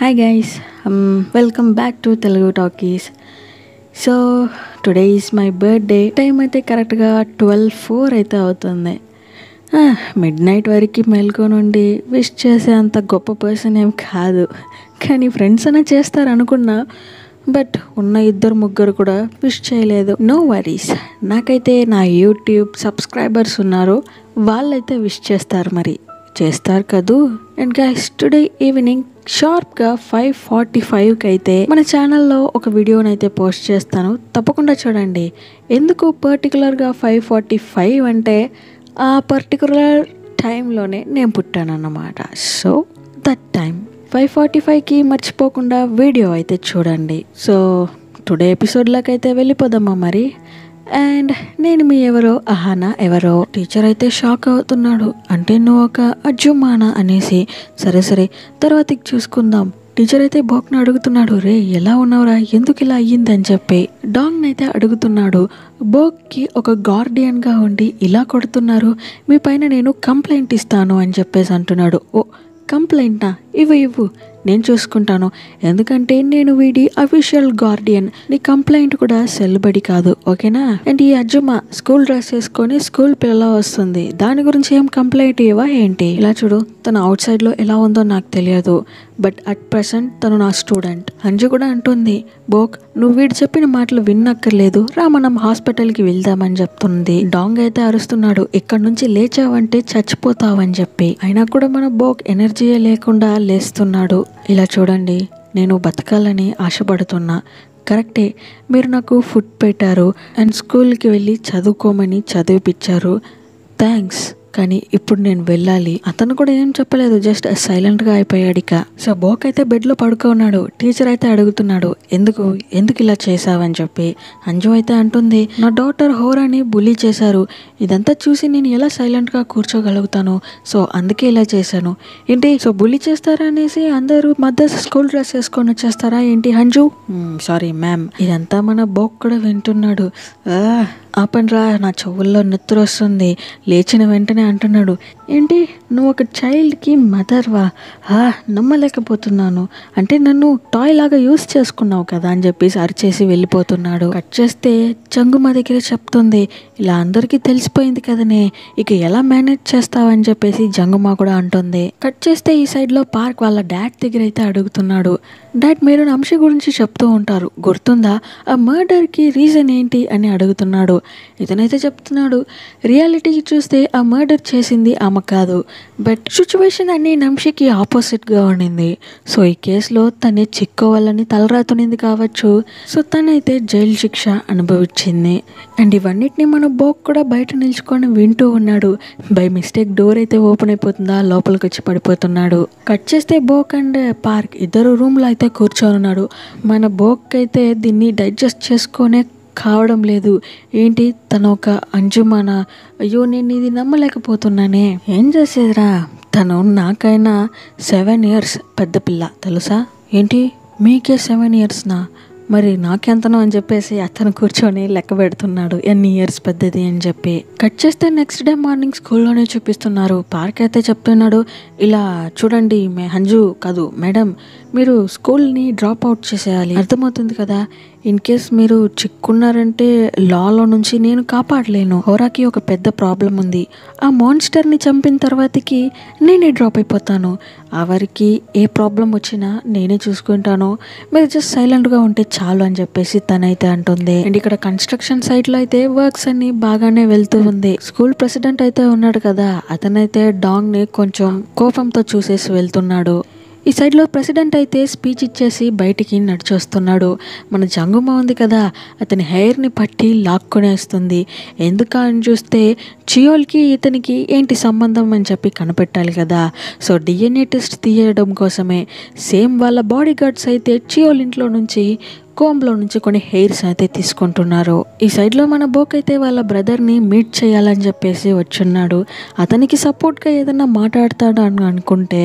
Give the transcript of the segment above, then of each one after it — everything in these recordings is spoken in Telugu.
Hi guys, welcome back to Telugu Talkies. So today is my birthday. Time అయితే కరెక్ట్గా 12:04 అయితే అవుతుంది. మిడ్ నైట్ వరకు మేల్కొనుండి విష్ చేసే అంత గొప్ప పర్సన్ ఏం కాదు, కానీ ఫ్రెండ్స్ అనే చేస్తారు అనుకున్నా. బట్ ఉన్న ఇద్దరు ముగ్గురు కూడా విష్ చేయలేదు. నో వరీస్, నాకైతే నా యూట్యూబ్ సబ్స్క్రైబర్స్ ఉన్నారు, వాళ్ళైతే విష్ చేస్తారు, మరి చేస్తారు కదూ. అండ్ గైస్, టుడే ఈవినింగ్ షార్ప్గా 5:45కి అయితే మన ఛానల్లో ఒక వీడియోని అయితే పోస్ట్ చేస్తాను, తప్పకుండా చూడండి. ఎందుకు పర్టికులర్గా 5:45 అంటే ఆ పర్టికులర్ టైంలోనే నేను పుట్టానన్నమాట. సో దట్ టైం 5:45కి మర్చిపోకుండా వీడియో అయితే చూడండి. సో టుడే ఎపిసోడ్లోకి అయితే వెళ్ళిపోదామా మరి. అండ్ నేను మీ ఎవరో అహానా ఎవరో టీచర్ అయితే షాక్ అవుతున్నాడు. అంటే నువ్వు ఒక అజ్జుమానా అనేసి. సరే తర్వాతకి చూసుకుందాం. టీచర్ అయితే బోక్ను అడుగుతున్నాడు, రే ఎలా ఉన్నావురా, ఎందుకు ఇలా అయ్యింది అని చెప్పి. డాంగ్ అయితే అడుగుతున్నాడు, బోక్కి ఒక గార్డియన్గా ఉండి ఇలా కొడుతున్నారు, మీ పైన నేను కంప్లైంట్ ఇస్తాను అని చెప్పేసి అంటున్నాడు. ఓ కంప్లైంటా, ఇవ్వు నేను చూసుకుంటాను, ఎందుకంటే నేను వీడి అఫీషియల్ గార్డియన్. నీ కంప్లైంట్ కూడా సెల్లుబడి కాదు, ఓకేనా. అండ్ ఈ అజ్జుమ స్కూల్ డ్రెస్ వేసుకొని స్కూల్ పిల్ల వస్తుంది, దాని గురించి ఏం కంప్లైంట్ ఇవ్వా ఏంటి? ఇలా చూడు, తను అవుట్ సైడ్లో ఎలా ఉందో నాకు తెలియదు, బట్ అట్ ప్రెసెంట్ తను నా స్టూడెంట్. అంజు కూడా అంటుంది, బోక్ నువ్వు వీడు చెప్పిన మాటలు విన్నక్కర్లేదు రా, మనం హాస్పిటల్కి వెళ్దామని చెప్తుంది. డాంగ్ అయితే అరుస్తున్నాడు, ఇక్కడ నుంచి లేచావంటే చచ్చిపోతావని చెప్పి. అయినా కూడా మన బోక్ ఎనర్జీయే లేకుండా లేస్తున్నాడు. ఇలా చూడండి, నేను బతకాలని ఆశపడుతున్నా, కరెక్టే, మీరు నాకు ఫుడ్ పెట్టారు అండ్ స్కూల్కి వెళ్ళి చదువుకోమని చదివిపించారు, థ్యాంక్స్, కానీ ఇప్పుడు నేను వెళ్ళాలి. అతను కూడా ఏం చెప్పలేదు, జస్ట్ సైలెంట్గా అయిపోయాడు ఇక. సో బోక్ అయితే బెడ్లో పడుకున్నాడు. టీచర్ అయితే అడుగుతున్నాడు, ఎందుకు ఇలా చేసావని చెప్పి. అంజు అయితే అంటుంది, నా డాటర్ హోరాని బులీ చేశారు, ఇదంతా చూసి నేను ఎలా సైలెంట్గా కూర్చోగలుగుతాను, సో అందుకే ఇలా చేశాను. ఏంటి, సో బులీ చేస్తారా అనేసి అందరూ మధ్య స్కూల్ డ్రెస్ వేసుకొని వచ్చేస్తారా ఏంటి అంజు? Sorry ma'am. ఇదంతా మన బోక్ కూడా వింటున్నాడు. ఆపండ్రా, నా చెవుల్లో నెత్తురు వస్తుంది. లేచిన వెంటనే అంటున్నాడు, ఏంటి నువ్వు ఒక చైల్డ్కి మదర్వా? నమ్మలేకపోతున్నాను, అంటే నన్ను టాయ్ లాగా యూస్ చేసుకున్నావు కదా అని చెప్పేసి అరిచేసి వెళ్ళిపోతున్నాడు. కట్ చేస్తే చంగు మా దగ్గర చెప్తుంది, ఇలా అందరికీ తెలిసిపోయింది కదనే, ఇక ఎలా మేనేజ్ చేస్తావని చెప్పేసి జంగుమా కూడా అంటుంది. కట్ చేస్తే ఈ సైడ్లో పార్క్ వాళ్ళ డాడ్ దగ్గర అయితే అడుగుతున్నాడు, డాడ్ మీరు అంశి గురించి చెప్తూ ఉంటారు, గుర్తుందా, ఆ మర్డర్కి రీజన్ ఏంటి అని అడుగుతున్నాడు. ఇతనైతే చెప్తున్నాడు, రియాలిటీకి చూస్తే ఆ మర్డర్ చేసింది ఆమె కాదు, బట్ సిచ్యువేషన్ అన్ని నంషికి ఆపోజిట్గా ఉండింది. సో ఈ కేసులో తనే చిక్కోవాలని తలరాతునింది కావచ్చు, సో తనైతే జైలు శిక్ష అనుభవించింది. అండ్ ఇవన్నిటిని మన బోక్ కూడా బయట నిల్చుకొని వింటూ ఉన్నాడు. బై మిస్టేక్ డోర్ అయితే ఓపెన్ అయిపోతుందా, లోపలికి వచ్చి పడిపోతున్నాడు. కట్ చేస్తే బోక్ అండ్ పార్క్ ఇద్దరు రూమ్లో అయితే కూర్చొని ఉన్నాడు. మన బోక్ అయితే దీన్ని డైజెస్ట్ చేసుకొనే కావడం లేదు. ఏంటి తను ఒక అంజుమానా, అయ్యో నేను ఇది నమ్మలేకపోతున్నానే, ఏం చేసేదిరా, తను నాకైనా 7 years పెద్ద పిల్ల తెలుసా. ఏంటి మీకే 7 yearsనా, మరి నాకెంతనో అని చెప్పేసి అతను కూర్చొని లెక్క పెడుతున్నాడు ఎన్ని ఇయర్స్ పెద్దది అని చెప్పి. కట్ చేస్తే నెక్స్ట్ డే మార్నింగ్ స్కూల్లోనే చూపిస్తున్నారు. పార్క్ అయితే చెప్తున్నాడు, ఇలా చూడండి అంజు కాదు మేడం, మీరు స్కూల్ని డ్రాప్ అవుట్ చేసేయాలి, అర్థమవుతుంది కదా, ఇన్ కేస్ మీరు చిక్కున్నారంటే లాలో నుంచి నేను కాపాడలేను. హోరాకి ఒక పెద్ద ప్రాబ్లం ఉంది, ఆ మాన్స్టర్ని చంపిన తర్వాతకి నేనే డ్రాప్ అయిపోతాను, ఎవరికి ఏ ప్రాబ్లం వచ్చినా నేనే చూసుకుంటాను, మీరు జస్ట్ సైలెంట్గా ఉంటే చాలు అని చెప్పేసి తనైతే అంటుంది. అండ్ ఇక్కడ కన్స్ట్రక్షన్ సైట్లో అయితే వర్క్స్ అన్ని బాగానే వెళ్తూ ఉంది. స్కూల్ ప్రెసిడెంట్ అయితే ఉన్నాడు కదా, అతనైతే డాంగ్ని కొంచెం కోపంతో చూసేసి వెళ్తున్నాడు. ఈ సైడ్లో ప్రెసిడెంట్ అయితే స్పీచ్ ఇచ్చేసి బయటికి నడిచొస్తున్నాడు. మన జంగుమా ఉంది కదా, అతని హెయిర్ని పట్టి లాక్కునేస్తుంది. ఎందుకని చూస్తే చియోల్కి ఇతనికి ఏంటి సంబంధం అని చెప్పి కనిపెట్టాలి కదా, సో DNA టెస్ట్ తీయడం కోసమే. సేమ్ వాళ్ళ బాడీ గార్డ్స్ అయితే చియోల్ ఇంట్లో నుంచి కోంబ్లో నుంచి కొన్ని హెయిర్స్ అయితే తీసుకుంటున్నారు. ఈ సైడ్లో మన బోక్ అయితే వాళ్ళ బ్రదర్ని మీట్ చేయాలని చెప్పేసి వచ్చున్నాడు. అతనికి సపోర్ట్గా ఏదైనా మాట్లాడతాడు అని అనుకుంటే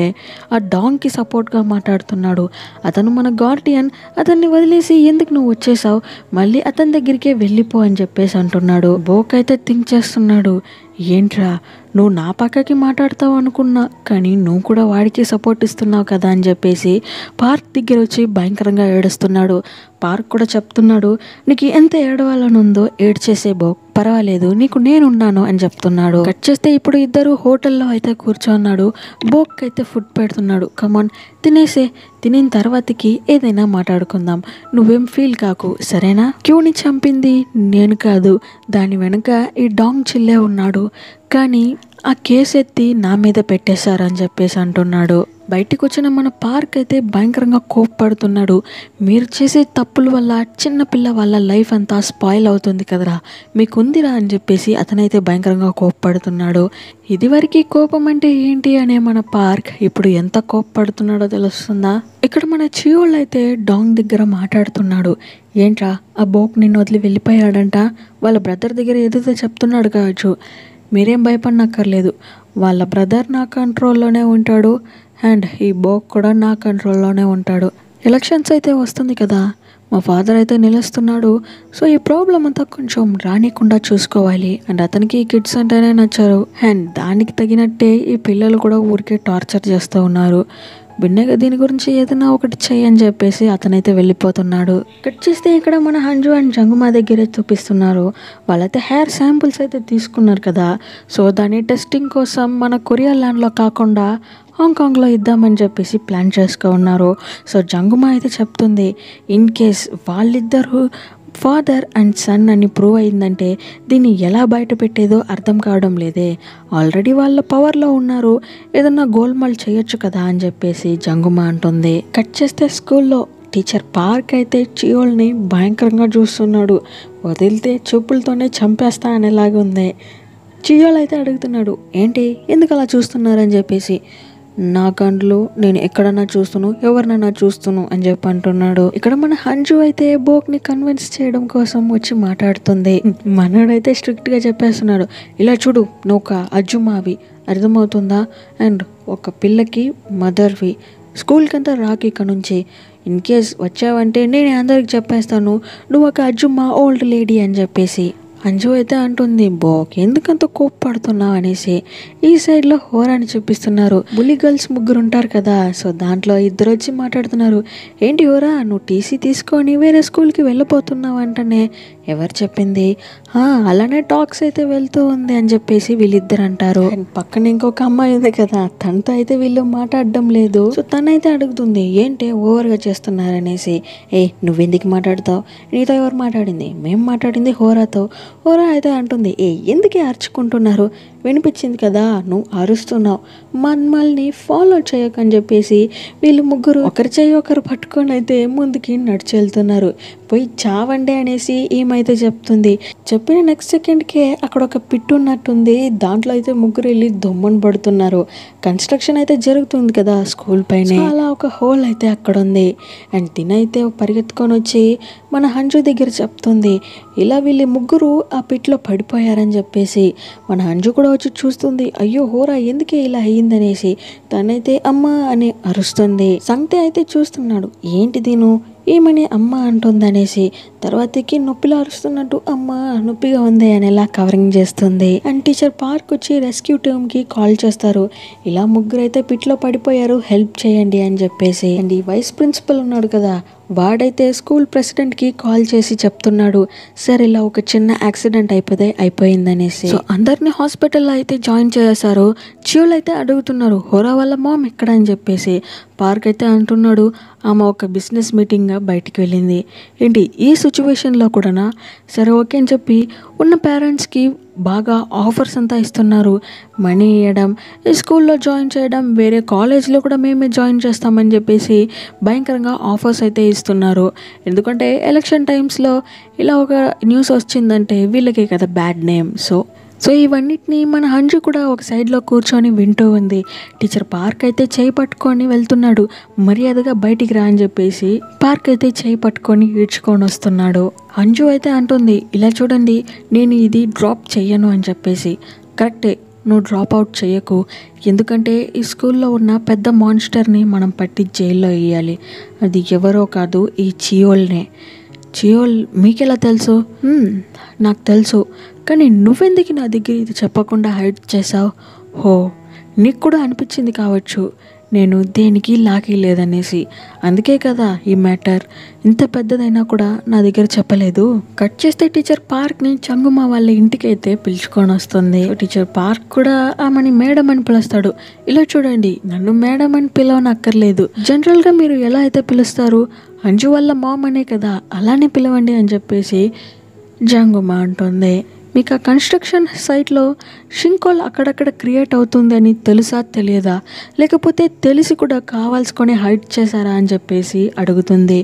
ఆ డాంగ్కి సపోర్ట్గా మాట్లాడుతున్నాడు. అతను మన గార్డియన్, అతన్ని వదిలేసి ఎందుకు నువ్వు వచ్చేసావు, మళ్ళీ అతని దగ్గరికే వెళ్ళిపో అని చెప్పేసి అంటున్నాడు. బోక్ అయితే థింక్ చేస్తున్నాడు, ఏంట్రా నువ్వు నా పక్కకి మాట్లాడతావు అనుకున్నా, కానీ నువ్వు కూడా వాడికి సపోర్ట్ ఇస్తున్నావు కదా అని చెప్పేసి పార్క్ దగ్గర వచ్చి భయంకరంగా ఏడుస్తున్నాడు. పార్క్ కూడా చెప్తున్నాడు, నీకు ఎంత ఏడవాలని ఉందో ఏడ్చేసే బో, పర్వాలేదు నీకు నేనున్నాను అని చెప్తున్నాడు. కట్ చేస్తే ఇప్పుడు ఇద్దరు హోటల్లో అయితే కూర్చోన్నాడు. బోక్ అయితే ఫుడ్ పెడుతున్నాడు. కమాన్ తినేసే, తినిన తర్వాతకి ఏదైనా మాట్లాడుకుందాం, నువ్వేం ఫీల్ కాకు సరేనా. క్యూని చంపింది నేను కాదు, దాని వెనుక ఈ డాంగ్ చిల్లే ఉన్నాడు, కానీ ఆ కేసు ఎత్తి నా మీద పెట్టేశారని చెప్పేసి అంటున్నాడు. బయటికి వచ్చిన మన పార్క్ అయితే భయంకరంగా కోప్పడుతున్నాడు. మీరు చేసే తప్పుల వల్ల చిన్నపిల్ల వాళ్ళ లైఫ్ అంతా స్పాయిల్ అవుతుంది కదరా, మీకుందిరా అని చెప్పేసి అతనైతే భయంకరంగా కోప్పడుతున్నాడు. ఇదివరకు కోపం అంటే ఏంటి అనే మన పార్క్ ఇప్పుడు ఎంత కోప్పడుతున్నాడో తెలుస్తుందా. ఇక్కడ మన చియోళ్ళు అయితే డాంగ్ దగ్గర మాట్లాడుతున్నాడు. ఏంట్రా ఆ బోక్ నిన్ను వదిలి వెళ్ళిపోయాడంట, వాళ్ళ బ్రదర్ దగ్గర ఏదైతే చెప్తున్నాడు కావచ్చు, మీరేం భయపడనక్కర్లేదు, వాళ్ళ బ్రదర్ నా కంట్రోల్లోనే ఉంటాడు అండ్ ఈ బోక్ కూడా నా కంట్రోల్లోనే ఉంటాడు. ఎలక్షన్స్ అయితే వస్తుంది కదా, మా ఫాదర్ అయితే నిలుస్తున్నాడు, సో ఈ ప్రాబ్లం అంతా కొంచెం రానికుండా చూసుకోవాలి. అండ్ అతనికి ఈ కిడ్స్ అంటేనే నచ్చారు అండ్ దానికి తగినట్టే ఈ పిల్లలు కూడా ఊరికే టార్చర్ చేస్తూ ఉన్నారు. బిన్నగా దీని గురించి ఏదైనా ఒకటి చెయ్యని చెప్పేసి అతనైతే వెళ్ళిపోతున్నాడు. కట్ చేస్తే ఇక్కడ మన హంజు అండ్ జంగుమా దగ్గరే చూపిస్తున్నారు. వాళ్ళైతే హెయిర్ శాంపుల్స్ అయితే తీసుకున్నారు కదా, సో దాని టెస్టింగ్ కోసం మన కొరియా ల్యాండ్లో కాకుండా హాంకాంగ్లో ఇద్దామని చెప్పేసి ప్లాన్ చేసుకున్నారు. సో జంగుమా అయితే చెప్తుంది, ఇన్ కేస్ వాళ్ళిద్దరూ ఫాదర్ అండ్ సన్ అని ప్రూవ్ అయిందంటే దీన్ని ఎలా బయట పెట్టేదో అర్థం కావడం లేదే, ఆల్రెడీ వాళ్ళ పవర్లో ఉన్నారు, ఏదన్నా గోల్మాల్ చేయొచ్చు కదా అని చెప్పేసి జంగుమా అంటుంది. కట్ చేస్తే స్కూల్లో టీచర్ పార్క్ అయితే చియోల్ని భయంకరంగా చూస్తున్నాడు. వదిలితే చూపులతోనే చంపేస్తా అనేలాగా ఉంది. చియోల్ అయితే అడుగుతున్నాడు, ఏంటి ఎందుకు అలా చూస్తున్నారని చెప్పేసి. నా కండ్లు నేను ఎక్కడన్నా చూస్తును, ఎవరినన్నా చూస్తును అని చెప్పి అంటున్నాడు. ఇక్కడ మన హంజు అయితే బోక్ని కన్విన్స్ చేయడం కోసం వచ్చి మాట్లాడుతుంది. మనోడైతే స్ట్రిక్ట్గా చెప్పేస్తున్నాడు, ఇలా చూడు నువ్వు ఒక అజ్జుమావి, అర్థమవుతుందా, అండ్ ఒక పిల్లకి మదర్వి, స్కూల్కి అంతా రాకి ఇక్కడ నుంచి, ఇన్ కేస్ వచ్చావంటే నేను అందరికి చెప్పేస్తాను నువ్వు ఒక అజ్జుమా ఓల్డ్ లేడీ అని చెప్పేసి. అంజు అయితే అంటుంది, బోక్ ఎందుకంత కోప్పడుతున్నావు అనేసి. ఈ సైడ్లో హోరాని చూపిస్తున్నారు. బుల్లి గర్ల్స్ ముగ్గురు ఉంటారు కదా, సో దాంట్లో ఇద్దరు వచ్చి మాట్లాడుతున్నారు. ఏంటి హోరా నువ్వు టీసీ తీసుకొని వేరే స్కూల్కి వెళ్ళిపోతున్నావు అంటనే, ఎవరు చెప్పింది, అలానే టాక్స్ అయితే వెళ్తూ ఉంది అని చెప్పేసి వీళ్ళిద్దరు అంటారు. పక్కన ఇంకొక అమ్మాయి ఉంది కదా, తనతో అయితే వీళ్ళు మాట్లాడడం లేదు. సో తనైతే అడుగుతుంది, ఏంటి ఓవర్గా చేస్తున్నారనేసి. నువ్వెందుకు మాట్లాడతావు, నీతో ఎవరు మాట్లాడింది, మేము మాట్లాడింది హోరాతో. హోరా అయితే అంటుంది, ఎందుకే అరుచుకుంటున్నారు, వినిపించింది కదా నువ్వు అరుస్తున్నావు, మమ్మల్ని ఫాలో చేయకని చెప్పేసి వీళ్ళు ముగ్గురు ఒకరి చేయి ఒకరు పట్టుకొని అయితే ముందుకి నడిచి వెళ్తున్నారు. పోయి చావండి అనేసి ఏమైతే చెప్తుంది. చెప్పిన నెక్స్ట్ సెకండ్కే అక్కడ ఒక పిట్టు ఉన్నట్టుంది, దాంట్లో అయితే ముగ్గురు వెళ్ళి దొమ్మని పడుతున్నారు. కన్స్ట్రక్షన్ అయితే జరుగుతుంది కదా స్కూల్ పైన, అలా ఒక హోల్ అయితే అక్కడ ఉంది. అండ్ తినైతే పరిగెత్తుకొని వచ్చి మన హంజు దగ్గర చెప్తుంది, ఇలా వీళ్ళు ముగ్గురు ఆ పిట్లో పడిపోయారని చెప్పేసి. మన హంజు కూడా వచ్చి చూస్తుంది, అయ్యో హోరా ఎందుకే ఇలా అయ్యిందనేసి. తనైతే అమ్మ అని అరుస్తుంది. సంగతి అయితే చూస్తున్నాడు, ఏంటి దీను ఏమని అమ్మ అంటుంది అనేసి. తర్వాతకి నొప్పిలో అరుస్తున్నట్టు అమ్మ నొప్పిగా ఉంది అనేలా కవరింగ్ చేస్తుంది. అండ్ టీచర్ పార్క్ వచ్చి రెస్క్యూ టీమ్కి కాల్ చేస్తారు. ఇలా ముగ్గురు అయితే పిట్లో పడిపోయారు, హెల్ప్ చేయండి అని చెప్పేసి. అండ్ ఈ వైస్ ప్రిన్సిపల్ ఉన్నాడు కదా, వాడైతే స్కూల్ ప్రెసిడెంట్కి కాల్ చేసి చెప్తున్నాడు, సార్ ఇలా ఒక చిన్న యాక్సిడెంట్ అయిపోయిందనేసి. సో అందరినీ హాస్పిటల్లో అయితే జాయిన్ చేశారు. చియోల్ అయితే అడుగుతున్నారు, హోరా వాళ్ళ మామ్ ఎక్కడ అని చెప్పేసి. పార్క్ అయితే అంటున్నాడు, ఆమె ఒక బిజినెస్ మీటింగ్గా బయటికి వెళ్ళింది. ఏంటి ఈ సిచ్యువేషన్లో కూడానా, సరే ఓకే అని చెప్పి ఉన్న పేరెంట్స్కి బాగా ఆఫర్స్ అంతా ఇస్తున్నారు, మనీ ఇవ్వడం, స్కూల్లో జాయిన్ చేయడం, వేరే కాలేజ్లో కూడా మేమే జాయిన్ చేస్తామని చెప్పేసి భయంకరంగా ఆఫర్స్ అయితే ఇస్తున్నారు. ఎందుకంటే ఎలక్షన్ టైమ్స్లో ఇలా ఒక న్యూస్ వచ్చిందంటే వీళ్ళకే కదా బ్యాడ్ నేమ్. సో ఇవన్నిటిని మన హంజు కూడా ఒక సైడ్లో కూర్చొని వింటూ ఉంది. టీచర్ పార్క్ అయితే చేయి పట్టుకొని వెళ్తున్నాడు, మర్యాదగా బయటికి రా అని చెప్పేసి పార్క్ అయితే చేయి పట్టుకొని ఈడ్చుకొని వస్తున్నాడు. హంజు అయితే అంటుంది, ఇలా చూడండి నేను ఇది డ్రాప్ చెయ్యను అని చెప్పేసి. కరెక్టే, నువ్వు డ్రాప్ అవుట్ చేయకు, ఎందుకంటే ఈ స్కూల్లో ఉన్న పెద్ద మాన్స్టర్ని మనం పట్టి జైల్లో వేయాలి. అది ఎవరో కాదు, ఈ చియోల్నే. చియోల్ మీకెలా తెలుసు? నాకు తెలుసు, కానీ నువ్వెందుకు నా దగ్గర ఇది చెప్పకుండా హైడ్ చేసావు? హో, నీకు కూడా అనిపించింది కావచ్చు నేను దేనికి లాకి లేదనేసి. అందుకే కదా ఈ మ్యాటర్ ఇంత పెద్దదైనా కూడా నా దగ్గర చెప్పలేదు. కట్ చేస్తే టీచర్ పార్క్ని చంగుమ వాళ్ళ ఇంటికి అయితే పిలుచుకొని వస్తుంది. టీచర్ పార్క్ కూడా ఆమెని మేడం అని పిలుస్తాడు. ఇలా చూడండి, నన్ను మేడం అని పిలవనక్కర్లేదు, జనరల్గా మీరు ఎలా అయితే పిలుస్తారు, అంజు వాళ్ళ మామ్ అనే కదా, అలానే పిలవండి అని చెప్పేసి జంగుమ అంటుంది. మీకు ఆ కన్స్ట్రక్షన్ సైట్లో షింకోల్ అక్కడక్కడ క్రియేట్ అవుతుంది అని తెలుసా తెలియదా, లేకపోతే తెలిసి కూడా కావాల్సుకొని హైడ్ చేశారా అని చెప్పేసి అడుగుతుంది.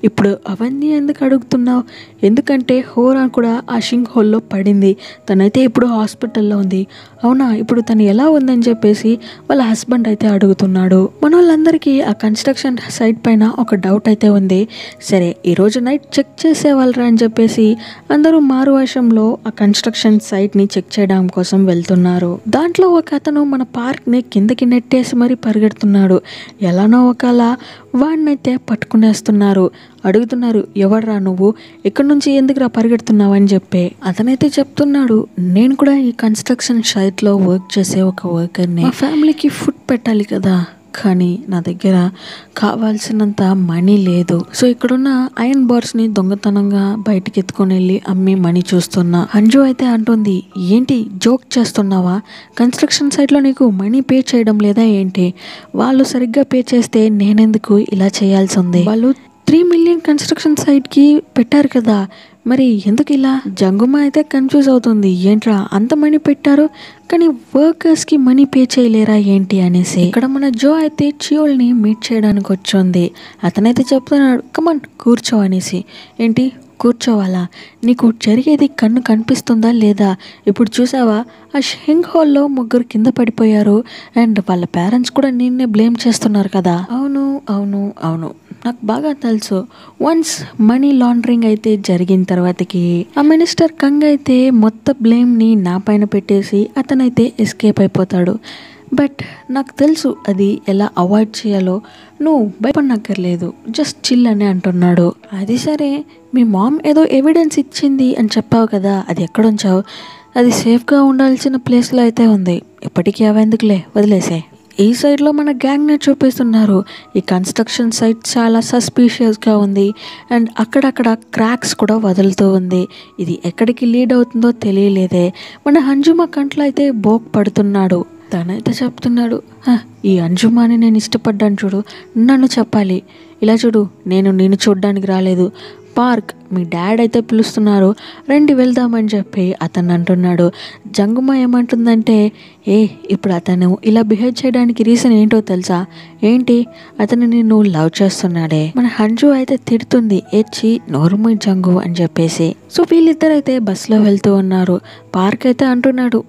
ఇప్పుడు అవన్నీ ఎందుకు అడుగుతున్నావు? ఎందుకంటే హోరా కూడా ఆ షింక్ హోల్లో పడింది, తనైతే ఇప్పుడు హాస్పిటల్లో ఉంది. అవునా, ఇప్పుడు తను ఎలా ఉందని చెప్పేసి వాళ్ళ హస్బెండ్ అయితే అడుగుతున్నాడు. మన వాళ్ళందరికీ ఆ కన్స్ట్రక్షన్ సైట్ పైన ఒక డౌట్ అయితే ఉంది. సరే, ఈరోజు నైట్ చెక్ చేసేవాళ్ళరా అని చెప్పేసి అందరూ మారువేషంలో ఆ కన్స్ట్రక్షన్ సైట్ని చెక్ చేయడం కోసం వెళ్తున్నారు. దాంట్లో ఒక అతను మన పార్క్ని కిందకి నెట్టేసి మరీ పరిగెడుతున్నాడు. ఎలానో ఒకలా వాడినైతే పట్టుకునేస్తున్నారు. అడుగుతున్నారు, ఎవడ్రా నువ్వు, ఎక్కడి నుంచి ఎందుకురా పరిగెడుతున్నావు అని చెప్పి. అతనైతే చెప్తున్నాడు, నేను కూడా ఈ కన్స్ట్రక్షన్ సైట్లో వర్క్ చేసే ఒక వర్కర్ని, మా ఫ్యామిలీకి ఫుడ్ పెట్టాలి కదా, కానీ నా దగ్గర కావాల్సినంత మనీ లేదు. సో ఇక్కడున్న ఐరన్ బార్స్ని దొంగతనంగా బయటికి ఎత్తుకొని వెళ్ళి అమ్మి మనీ చూస్తున్నా. అంజు అయితే అంటుంది, ఏంటి జోక్ చేస్తున్నావా? కన్స్ట్రక్షన్ సైట్లో నీకు మనీ పే చేయడం లేదా ఏంటి? వాళ్ళు సరిగ్గా పే చేస్తే నేనెందుకు ఇలా చేయాల్సి ఉంది? వాళ్ళు 3 million కన్స్ట్రక్షన్ సైట్కి పెట్టారు కదా, మరి ఎందుకు ఇలా? జంగుమ అయితే కన్ఫ్యూజ్ అవుతుంది, ఏంట్రా అంత మనీ పెట్టారు కానీ వర్కర్స్కి మనీ పే చేయలేరా ఏంటి అనేసి. ఇక్కడ మన జో అయితే చియోల్ని మీట్ చేయడానికి వచ్చింది. అతనైతే చెప్తున్నాడు, కమాన్ కూర్చో అనేసి. ఏంటి కూర్చోవాలా? నీకు జరిగేది కన్ను కనిపిస్తుందా లేదా? ఇప్పుడు చూసావా, ఆ షింక్ హాల్లో 3 కింద పడిపోయారు అండ్ వాళ్ళ పేరెంట్స్ కూడా నిన్నే బ్లేమ్ చేస్తున్నారు కదా. అవును అవును అవును, నాకు బాగా తెలుసు. వన్స్ మనీ లాండరింగ్ అయితే జరిగిన తర్వాతకి ఆ మినిస్టర్ కంగ్ అయితే మొత్తం బ్లేమ్ని నా పైన పెట్టేసి అతనైతే ఎస్కేప్ అయిపోతాడు. బట్ నాకు తెలుసు అది ఎలా అవాయిడ్ చేయాలో, నువ్వు భయపడనక్కర్లేదు, జస్ట్ చిల్ అని అంటున్నాడు. అది సరే, మీ మామ్ ఏదో ఎవిడెన్స్ ఇచ్చింది అని చెప్పావు కదా, అది ఎక్కడ ఉంచావు? అది సేఫ్గా ఉండాల్సిన ప్లేస్లో అయితే ఉంది, ఇప్పటికీ అవెందుకులే, వదిలేసే. ఈ సైడ్లో మన గ్యాంగ్ని చూపిస్తున్నారు. ఈ కన్స్ట్రక్షన్ సైట్ చాలా సస్పీషియస్గా ఉంది అండ్ అక్కడక్కడ క్రాక్స్ కూడా వదులుతూ ఉంది. ఇది ఎక్కడికి లీడ్ అవుతుందో తెలియలేదే. మన అంజుమ కంట్లో అయితే బోక్ పడుతున్నాడు. తనైతే చెప్తున్నాడు, ఈ అంజుమాని నేను ఇష్టపడ్డాను చూడు, నన్ను చెప్పాలి. ఇలా చూడు, నేను చూడ్డానికి రాలేదు, పార్క్ మీ డాడ్ అయితే పిలుస్తున్నారు, రండి వెళ్దామని చెప్పి అతను అంటున్నాడు. జంగుమ ఏమంటుందంటే, ఇప్పుడు అతను ఇలా బిహేవ్ చేయడానికి రీజన్ ఏంటో తెలుసా? ఏంటి? అతను నిన్ను లవ్ చేస్తున్నాడే. మన హంజు అయితే తిడుతుంది, ఏడ్చి నోరుమీ జంగు అని చెప్పేసి. సో వీళ్ళిద్దరైతే బస్సులో వెళ్తూ ఉన్నారు. పార్క్ అయితే అంటున్నాడు,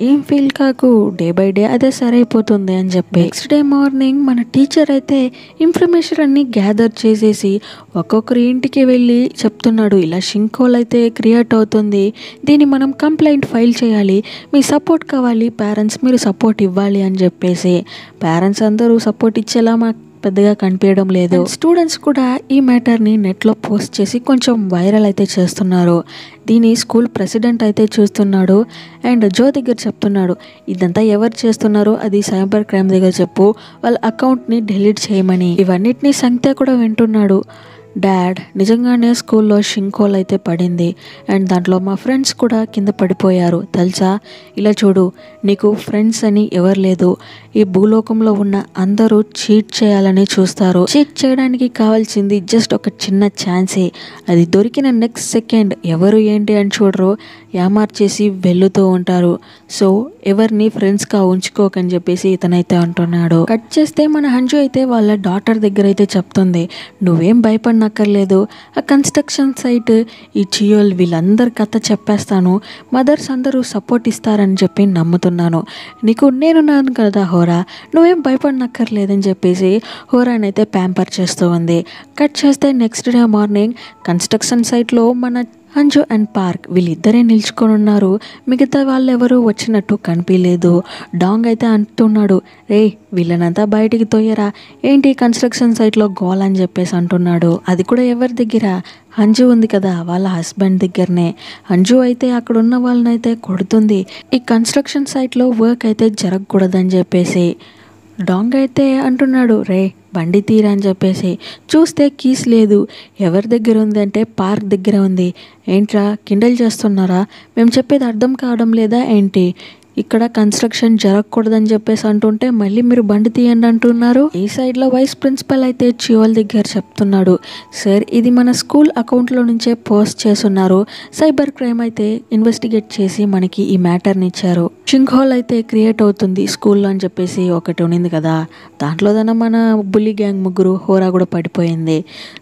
ఏం ఫీల్ కాకు, డే బై డే అదే సరైపోతుంది అని చెప్పి. నెక్స్ట్ డే మార్నింగ్ మన టీచర్ అయితే ఇన్ఫర్మేషన్ అన్ని గ్యాదర్ చేసేసి ఒక్కొక్కరి ఇంటికి వెళ్ళి చెప్తున్నాడు, ఇలా షింక్ హోల్ అయితే క్రియేట్ అవుతుంది, దీన్ని మనం కంప్లైంట్ ఫైల్ చేయాలి, మీ సపోర్ట్ కావాలి, పేరెంట్స్ మీరు సపోర్ట్ ఇవ్వాలి అని చెప్పేసి. పేరెంట్స్ అందరూ సపోర్ట్ ఇచ్చేలా మాకు పెద్దగా కనిపించడం లేదు. స్టూడెంట్స్ కూడా ఈ మ్యాటర్ని నెట్లో పోస్ట్ చేసి కొంచెం వైరల్ అయితే చేస్తున్నారు. దీని స్కూల్ ప్రెసిడెంట్ అయితే చూస్తున్నాడు అండ్ జో దగ్గర చెప్తున్నాడు, ఇదంతా ఎవరు చేస్తున్నారో అది సైబర్ క్రైమ్ దగ్గర చెప్పు, వాళ్ళ అకౌంట్ని డిలీట్ చేయమని. ఇవన్నిటిని సంఖ్య కూడా వింటున్నాడు. డాడ్, నిజంగానే స్కూల్లో షింక్ హోల్ అయితే పడింది అండ్ దాంట్లో మా ఫ్రెండ్స్ కూడా కింద పడిపోయారు తెలుసా. ఇలా చూడు, నీకు ఫ్రెండ్స్ అని ఎవరు లేదు, ఈ భూలోకంలో ఉన్న అందరూ చీట్ చేయాలని చూస్తారు. చీట్ చేయడానికి కావాల్సింది జస్ట్ ఒక చిన్న ఛాన్సే, అది దొరికిన నెక్స్ట్ సెకండ్ ఎవరు ఏంటి అని చూడరు, యామార్చేసి వెళ్తూ ఉంటారు. సో ఎవరిని ఫ్రెండ్స్గా ఉంచుకోకని చెప్పేసి ఇతనైతే అంటున్నాడు. కట్ చేస్తే మన హంజు అయితే వాళ్ళ డాటర్ దగ్గర అయితే చెప్తుంది, నువ్వేం భయపడనక్కర్లేదు, ఆ కన్స్ట్రక్షన్ సైట్, ఈ చియోల్ వీళ్ళందరి కథ చెప్పేస్తాను, మదర్స్ అందరూ సపోర్ట్ ఇస్తారని చెప్పి నమ్ముతున్నాను, నీకు నేనున్నాను కదా హోరా, నువ్వేం భయపడనక్కర్లేదని చెప్పేసి హోరానైతే ప్యాంపర్ చేస్తూ ఉంది. కట్ చేస్తే నెక్స్ట్ డే మార్నింగ్ కన్స్ట్రక్షన్ సైట్లో మన అంజు అండ్ పార్క్ వీళ్ళిద్దరే నిల్చుకొని ఉన్నారు. మిగతా వాళ్ళు ఎవరు వచ్చినట్టు కనిపించలేదు. డాంగ్ అయితే అంటున్నాడు, రే వీళ్ళనంతా బయటికి తోయరా, ఏంటి కన్స్ట్రక్షన్ సైట్లో గోల్ అని చెప్పేసి అంటున్నాడు. అది కూడా ఎవరి దగ్గర, అంజు ఉంది కదా వాళ్ళ హస్బెండ్ దగ్గరనే. అంజు అయితే అక్కడ ఉన్న వాళ్ళనైతే కొడుతుంది, ఈ కన్స్ట్రక్షన్ సైట్లో వర్క్ అయితే జరగకూడదని చెప్పేసి. డాంగ్ అయితే అంటున్నాడు, రే బండి తీరా అని చెప్పేసి. చూస్తే కీస్ లేదు. ఎవరి దగ్గర ఉంది అంటే పార్క్ దగ్గర ఉంది. ఏంట్రా కిండల్ చేస్తున్నారా, మేము చెప్పేది అర్థం కావడం లేదా ఏంటి, ఇక్కడ కన్స్ట్రక్షన్ జరగకూడదని చెప్పేసి అంటుంటే మళ్ళీ మీరు బండి తీయండి అంటున్నారు. ఈ సైడ్లో వైస్ ప్రిన్సిపల్ అయితే చియోల్ దగ్గర చెప్తున్నాడు, సార్ ఇది మన స్కూల్ అకౌంట్లో నుంచే పోస్ట్ చేస్తున్నారు. సైబర్ క్రైమ్ అయితే ఇన్వెస్టిగేట్ చేసి మనకి ఈ మ్యాటర్ని ఇచ్చారు. షింక్ హోల్ అయితే క్రియేట్ అవుతుంది స్కూల్లో అని చెప్పేసి ఒకటి ఉన్నింది కదా, దాంట్లో మన బుల్లి గ్యాంగ్ ముగ్గురు హోరా కూడా పడిపోయింది.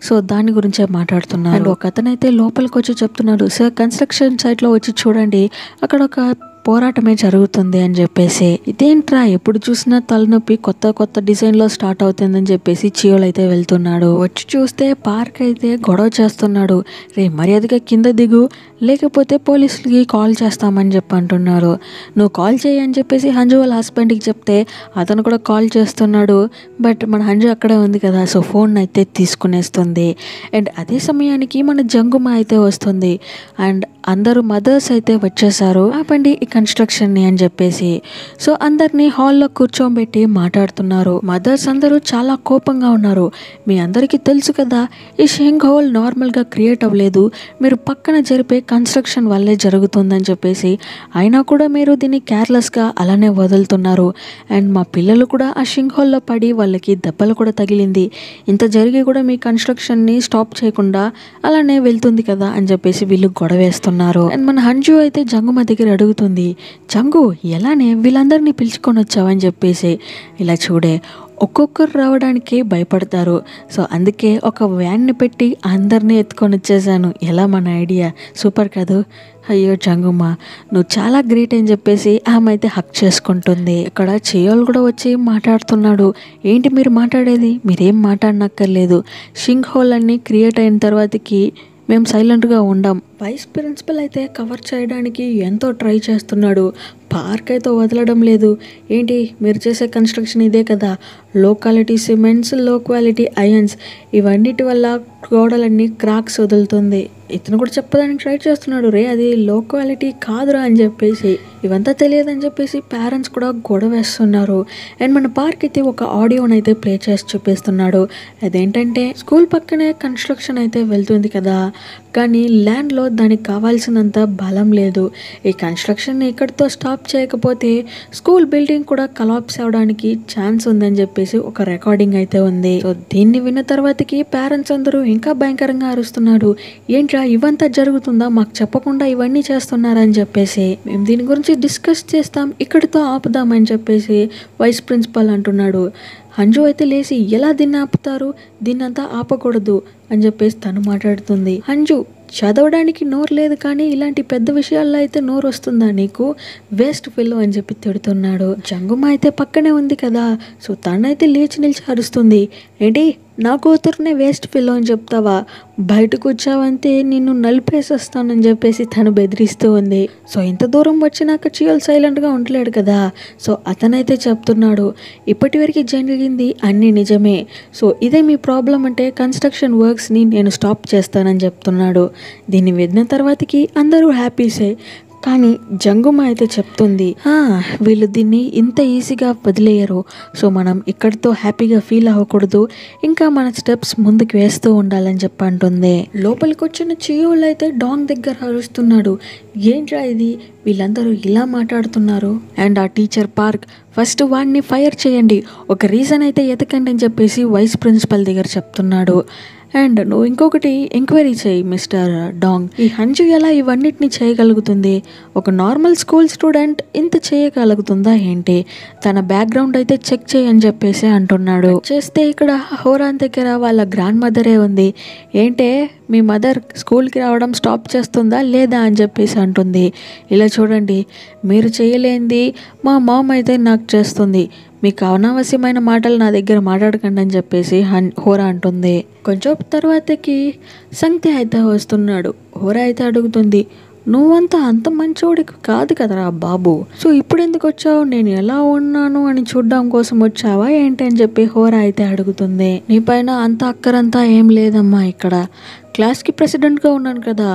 సో దాని గురించే మాట్లాడుతున్నారు. అండ్ ఒక అతనైతే లోపలికి వచ్చి చెప్తున్నాడు, సార్ కన్స్ట్రక్షన్ సైట్లో వచ్చి చూడండి, అక్కడ ఒక పోరాటమే జరుగుతుంది అని చెప్పేసి. ఇదేంట్రా ఎప్పుడు చూసినా తలనొప్పి, కొత్త కొత్త డిజైన్లో స్టార్ట్ అవుతుందని చెప్పేసి చియోల్ అయితే వెళ్తున్నాడు. వచ్చి చూస్తే పార్క్ అయితే గొడవ చేస్తున్నాడు, రే మర్యాదగా కింద దిగు లేకపోతే పోలీసులకి కాల్ చేస్తామని చెప్పి అంటున్నారు. నువ్వు కాల్ చేయి అని చెప్పేసి హంజు వాళ్ళ హస్బెండ్కి చెప్తే అతను కూడా కాల్ చేస్తున్నాడు. బట్ మన హంజు అక్కడే ఉంది కదా, సో ఫోన్ అయితే తీసుకునేస్తుంది. అండ్ అదే సమయానికి మన జంగుమ అయితే వస్తుంది. అండ్ అందరూ మదర్స్ అయితే వచ్చేసారు, ఆపండి ఈ కన్స్ట్రక్షన్ని అని చెప్పేసి. సో అందరినీ హాల్లో కూర్చోబెట్టి మాట్లాడుతున్నారు. మదర్స్ అందరూ చాలా కోపంగా ఉన్నారు. మీ అందరికీ తెలుసు కదా ఈ షింక్ హోల్ నార్మల్గా క్రియేట్ అవ్వలేదు, మీరు పక్కన జరిపే కన్స్ట్రక్షన్ వల్లే జరుగుతుందని చెప్పేసి. అయినా కూడా మీరు దీన్ని కేర్లెస్గా అలానే వదులుతున్నారు. అండ్ మా పిల్లలు కూడా ఆ షింక్ హోల్లో పడి వాళ్ళకి దెబ్బలు కూడా తగిలింది, ఇంత జరిగి కూడా మీ కన్స్ట్రక్షన్ని స్టాప్ చేయకుండా అలానే వెళ్తుంది కదా అని చెప్పేసి వీళ్ళు గొడవేస్తున్నారు. అండ్ మన హంజు అయితే జంగుమ దగ్గర అడుగుతుంది, జంగు ఎలానే వీళ్ళందరినీ పిలుచుకొని వచ్చావని చెప్పేసి. ఇలా చూడే ఒక్కొక్కరు రావడానికి భయపడతారు, సో అందుకే ఒక వ్యాన్ని పెట్టి అందరినీ ఎత్తుకొని వచ్చేసాను. ఎలా మన ఐడియా సూపర్ కాదు. అయ్యో జంగుమ నువ్వు చాలా గ్రేట్ అని చెప్పేసి ఆమె అయితే హక్ చేసుకుంటుంది. ఇక్కడ చియోల్ కూడా వచ్చి మాట్లాడుతున్నాడు, ఏంటి మీరు మాట్లాడేది, మీరేం మాట్లాడనక్కర్లేదు, షింక్ హోల్ అన్నీ క్రియేట్ అయిన తర్వాతకి మేము సైలెంట్గా ఉండం. వైస్ ప్రిన్సిపల్ అయితే కవర్ చేయడానికి ఎంతో ట్రై చేస్తున్నాడు, పార్క్ అయితే వదలడం లేదు. ఏంటి మీరు చేసే కన్స్ట్రక్షన్ ఇదే కదా, లో క్వాలిటీ సిమెంట్స్, లో క్వాలిటీ ఐరన్స్, ఇవన్నిటి వల్ల గోడలన్నీ క్రాక్స్ వదులుతుంది. ఇతను కూడా చెప్పడానికి ట్రై చేస్తున్నాడు, రే అది లో క్వాలిటీ కాదురా అని చెప్పేసి. ఇవంతా తెలియదని చెప్పేసి పేరెంట్స్ కూడా గొడవ వేస్తున్నారు. అండ్ మన పార్క్ అయితే ఒక ఆడియోని అయితే ప్లే చేసి చూపిస్తున్నాడు. అదేంటంటే స్కూల్ పక్కనే కన్స్ట్రక్షన్ అయితే వెళ్తుంది కదా, కానీ ల్యాండ్లో దానికి కావాల్సినంత బలం లేదు. ఈ కన్స్ట్రక్షన్ ఇక్కడితో స్టాప్ చేయకపోతే స్కూల్ బిల్డింగ్ కూడా కొలాప్స్ అవడానికి ఛాన్స్ ఉందని చెప్పేసి ఒక రికార్డింగ్ అయితే ఉంది. సో దీన్ని విన్న తర్వాతకి పేరెంట్స్ అందరూ ఇంకా భయంకరంగా అరుస్తున్నాడు, ఏంట్రా ఇవంతా జరుగుతుందా, మాకు చెప్పకుండా ఇవన్నీ చేస్తున్నారని చెప్పేసి. మేము దీని గురించి డిస్కస్ చేస్తాం, ఇక్కడితో ఆపుదామని చెప్పేసి వైస్ ప్రిన్సిపల్ అంటున్నాడు. హంజు అయితే లేచి ఎలా దీన్ని ఆపుతారు, దీన్నంతా ఆపకూడదు అని చెప్పేసి తను మాట్లాడుతుంది. హంజు చదవడానికి నోరు లేదు కానీ ఇలాంటి పెద్ద విషయాల్లో అయితే నోరు వస్తుందా నీకు, వేస్ట్ ఫెలో అని చెప్పి తిడుతున్నాడు. జంగుమ అయితే పక్కనే ఉంది కదా, సో తనైతే లేచి నిలిచి అరుస్తుంది, ఏంటి నా కూతురునే వేస్ట్ ఫెలో అని చెప్తావా, బయటకు వచ్చావంటే నిన్ను నలిపేసేస్తానని చెప్పేసి తను బెదిరిస్తూ ఉంది. సో ఇంత దూరం వచ్చినాక చియోల్ సైలెంట్గా ఉండలేడు కదా, సో అతనైతే చెప్తున్నాడు, ఇప్పటి వరకు జరిగింది అన్నీ నిజమే, సో ఇదే మీ ప్రాబ్లం అంటే కన్స్ట్రక్షన్ వర్క్స్ని నేను స్టాప్ చేస్తానని చెప్తున్నాడు. దీన్ని విన్న తర్వాతకి అందరూ హ్యాపీసే, కానీ జంగుమ అయితే చెప్తుంది, వీళ్ళు దీన్ని ఇంత ఈజీగా వదిలేయరు, సో మనం ఇక్కడితో హ్యాపీగా ఫీల్ అవ్వకూడదు, ఇంకా మన స్టెప్స్ ముందుకు వేస్తూ ఉండాలని చెప్పి అంటుంది. లోపలికి వచ్చిన చియోల్ అయితే డాంగ్ దగ్గర అరుస్తున్నాడు, ఏంట్రా ఇది వీళ్ళందరూ ఇలా మాట్లాడుతున్నారు. అండ్ ఆ టీచర్ పార్క్, ఫస్ట్ వాడిని ఫైర్ చేయండి, ఒక రీజన్ అయితే ఎతకండి అని చెప్పేసి వైస్ ప్రిన్సిపల్ దగ్గర చెప్తున్నాడు. అండ్ నువ్వు ఇంకొకటి ఎంక్వైరీ చేయి మిస్టర్ డాంగ్, ఈ హంజు ఎలా ఇవన్నిటిని చేయగలుగుతుంది, ఒక నార్మల్ స్కూల్ స్టూడెంట్ ఇంత చేయగలుగుతుందా ఏంటి, తన బ్యాక్గ్రౌండ్ అయితే చెక్ చేయని చెప్పేసి అంటున్నాడు. చేస్తే ఇక్కడ హోరాన్ దగ్గర వాళ్ళ గ్రాండ్ మదరే ఉంది, ఏంటే మీ మదర్ స్కూల్కి రావడం స్టాప్ చేస్తుందా లేదా అని చెప్పేసి అంటుంది. ఇలా చూడండి మీరు చేయలేంది మా మామ్ అయితే నాకు చేస్తుంది, మీకు అనవసరమైన మాటలు నా దగ్గర మాట్లాడకండి అని చెప్పేసి హోరా అంటుంది. కొంచెం తర్వాతకి సంఖ్య అయితే వస్తున్నాడు. హోరా అయితే అడుగుతుంది, నువ్వంతా అంత మంచోడికి కాదు కదరా బాబు, సో ఇప్పుడు ఎందుకు వచ్చావు, నేను ఎలా ఉన్నాను అని చూడడం కోసం వచ్చావా ఏంటి అని చెప్పి హోరా అయితే అడుగుతుంది. నీ పైన అంత అక్కరంతా ఏం లేదమ్మా, ఇక్కడ క్లాస్కి ప్రెసిడెంట్గా ఉన్నాను కదా,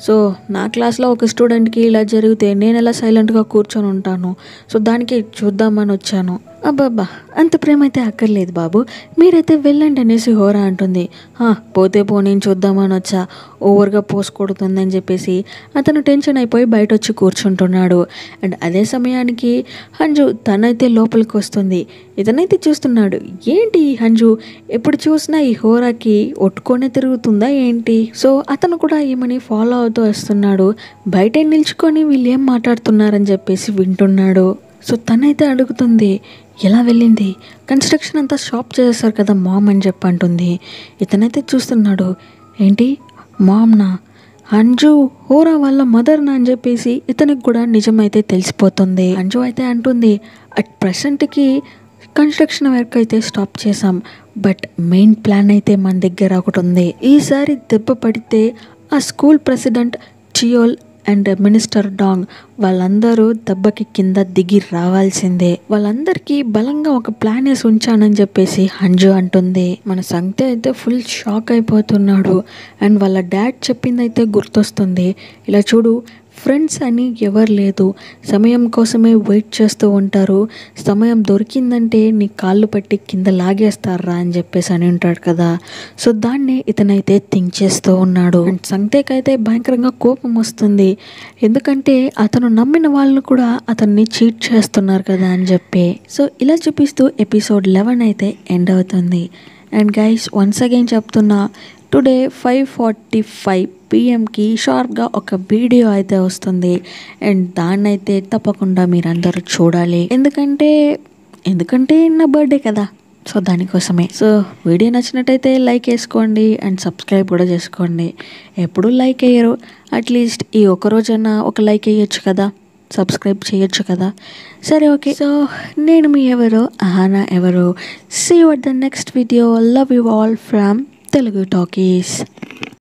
సో నా క్లాస్లో ఒక స్టూడెంట్కి ఇలా జరిగితే నేను ఎలా సైలెంట్గా కూర్చొని ఉంటాను, సో దానికి చూద్దామని వచ్చాను. అబ్బాబ్బా అంత ప్రేమ అయితే అక్కర్లేదు బాబు, మీరైతే వెళ్ళండి అనేసి హోరా అంటుంది. పోతే నేను చూద్దామని వచ్చా, ఓవర్గా పోసుకోడుతుంది అని చెప్పేసి అతను టెన్షన్ అయిపోయి బయట వచ్చి కూర్చుంటున్నాడు. అండ్ అదే సమయానికి హంజు తనైతే లోపలికి వస్తుంది. ఇతనైతే చూస్తున్నాడు, ఏంటి ఈ హంజు ఎప్పుడు చూసినా ఈ హోరాకి ఒట్టుకొనే తిరుగుతుందా ఏంటి. సో అతను కూడా ఏమని ఫాలో అవుతూ వస్తున్నాడు. బయట నిల్చుకొని వీళ్ళు ఏం మాట్లాడుతున్నారని చెప్పేసి వింటున్నాడు. సో తనైతే అడుగుతుంది, ఎలా వెళ్ళింది, కన్స్ట్రక్షన్ అంతా స్టాప్ చేసేసారు కదా మామ్ అని చెప్పి అంటుంది. ఇతనైతే చూస్తున్నాడు, ఏంటి మామ్నా, అంజు హోరా వాళ్ళ మదర్నా అని చెప్పేసి ఇతనికి కూడా నిజమైతే తెలిసిపోతుంది. అంజు అయితే అంటుంది, అట్ ప్రెసెంట్కి కన్స్ట్రక్షన్ వర్క్ అయితే స్టాప్ చేసాం, బట్ మెయిన్ ప్లాన్ అయితే మన దగ్గర ఒకటి ఉంది. ఈసారి దెబ్బ పడితే ఆ school president Cheol and minister dong వాళ్ళందరూ దెబ్బకి కింద దిగి రావాల్సిందే. వాళ్ళందరికీ బలంగా ఒక ప్లాన్ వేసి ఉంచానని చెప్పేసి హంజు అంటుంది. మన సంఖ్య అయితే ఫుల్ షాక్ అయిపోతున్నాడు. అండ్ వాళ్ళ డాడ్ చెప్పిందైతే గుర్తొస్తుంది. ఇలా చూడు, ఫ్రెండ్స్ అని ఎవరు లేదు, సమయం కోసమే వెయిట్ చేస్తూ ఉంటారు, సమయం దొరికిందంటే నీ కాళ్ళు పట్టి కింద లాగేస్తారా అని చెప్పేసి అని ఉంటాడు కదా. సో దాన్ని ఇతనైతే థింక్ చేస్తూ ఉన్నాడు. అండ్ సంఖ్యకైతే భయంకరంగా కోపం వస్తుంది, ఎందుకంటే అతను నమ్మిన వాళ్ళు కూడా అతన్ని చీట్ చేస్తున్నారు కదా అని చెప్పి. సో ఇలా చూపిస్తూ ఎపిసోడ్ 11 అయితే ఎండ్ అవుతుంది. అండ్ గైస్ వన్స్ అగైన్ చెప్తున్నా, టుడే 5:45 PM షార్ప్గా ఒక వీడియో అయితే వస్తుంది. అండ్ దాన్ని అయితే తప్పకుండా మీరందరూ చూడాలి, ఎందుకంటే నా బర్త్డే కదా, సో దానికోసమే. సో వీడియో నచ్చినట్టయితే లైక్ వేసుకోండి అండ్ సబ్స్క్రైబ్ కూడా చేసుకోండి. ఎప్పుడు లైక్ అయ్యారు, అట్లీస్ట్ ఈ ఒక్కరోజైనా ఒక లైక్ వేయచ్చు కదా, సబ్స్క్రైబ్ చేయొచ్చు కదా. సరే ఓకే, సో నేను మీ ఎవరో అహానా ఎవరో. See you at the next video. Love you all from Telugu Talkies.